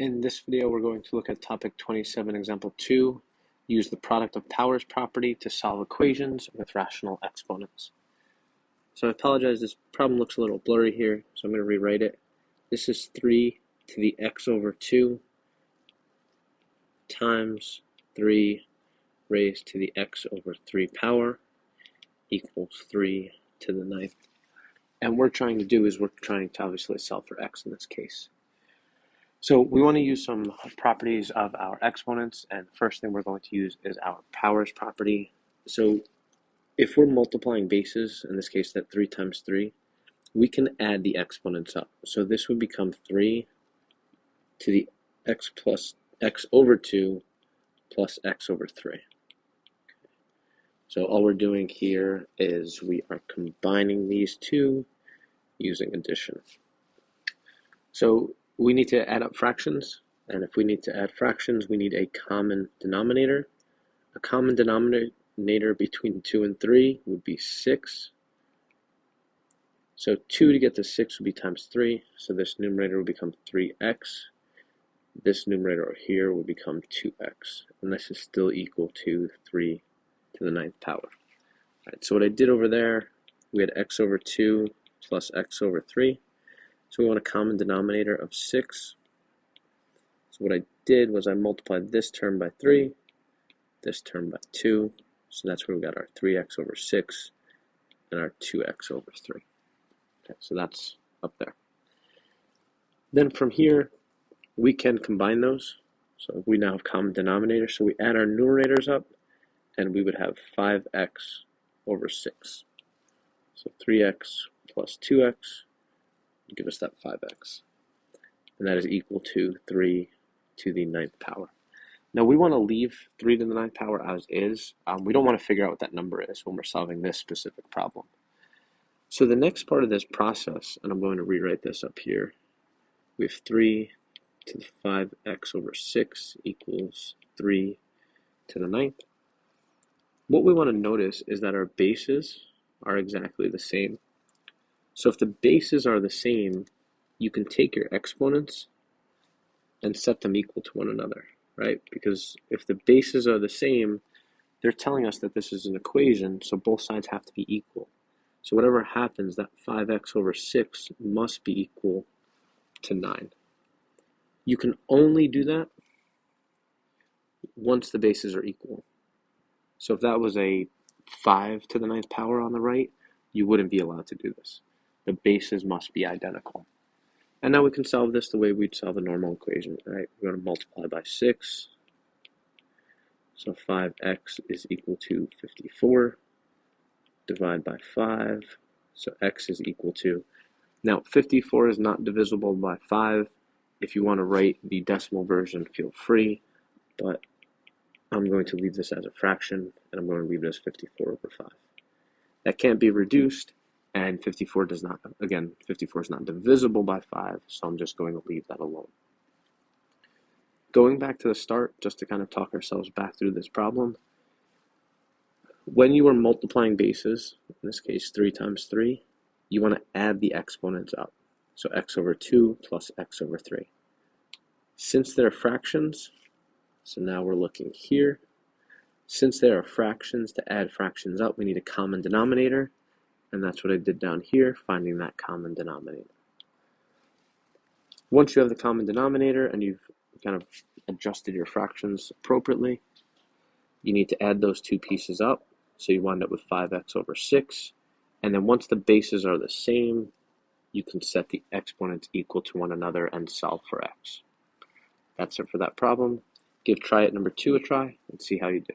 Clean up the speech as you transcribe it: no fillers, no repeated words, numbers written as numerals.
In this video, we're going to look at topic 27, example 2, use the product of powers property to solve equations with rational exponents. So I apologize, this problem looks a little blurry here, so I'm going to rewrite it. This is 3 to the x over 2 times 3 raised to the x over 3 power equals 3 to the 9th. And what we're trying to do is we're trying to obviously solve for x in this case. So we want to use some properties of our exponents, and the first thing we're going to use is our powers property. So if we're multiplying bases, in this case that 3 times 3, we can add the exponents up. So this would become 3 to the x plus x over 2 plus x over 3. So all we're doing here is we are combining these two using addition. So we need to add up fractions, and if we need to add fractions, we need a common denominator. A common denominator between 2 and 3 would be 6. So 2 to get to 6 would be times 3, so this numerator would become 3x. This numerator here would become 2x, and this is still equal to 3 to the 9th power. All right, so what I did over there, we had x over 2 plus x over 3. So we want a common denominator of 6. So what I did was I multiplied this term by 3, this term by 2. So that's where we got our 3x over 6 and our 2x over 3. Okay, so that's up there. Then from here, we can combine those. So we now have common denominators. So we add our numerators up, and we would have 5x over 6. So 3x plus 2x give us that 5x, and that is equal to 3 to the 9th power. Now we want to leave 3 to the 9th power as is. We don't want to figure out what that number is when we're solving this specific problem. So the next part of this process, and I'm going to rewrite this up here, we have 3 to the 5x over 6 equals 3 to the 9th. What we want to notice is that our bases are exactly the same. So if the bases are the same, you can take your exponents and set them equal to one another, right? Because if the bases are the same, they're telling us that this is an equation, so both sides have to be equal. So whatever happens, that 5x over 6 must be equal to 9. You can only do that once the bases are equal. So if that was a 5 to the 9th power on the right, you wouldn't be allowed to do this. The bases must be identical. And now we can solve this the way we'd solve a normal equation, right? We're going to multiply by 6. So 5x is equal to 54. Divide by 5. So x is equal to... Now, 54 is not divisible by 5. If you want to write the decimal version, feel free. But I'm going to leave this as a fraction, and I'm going to leave it as 54 over 5. That can't be reduced. And 54 does not, again, 54 is not divisible by 5, so I'm just going to leave that alone. Going back to the start, just to kind of talk ourselves back through this problem, when you are multiplying bases, in this case 3 times 3, you want to add the exponents up. So x over 2 plus x over 3. Since they're fractions, so now we're looking here, since there are fractions, to add fractions up, we need a common denominator. And that's what I did down here, finding that common denominator. Once you have the common denominator and you've kind of adjusted your fractions appropriately, you need to add those two pieces up. So you wind up with 5x over 6. And then once the bases are the same, you can set the exponents equal to one another and solve for x. That's it for that problem. Give try it number 2 a try and see how you do.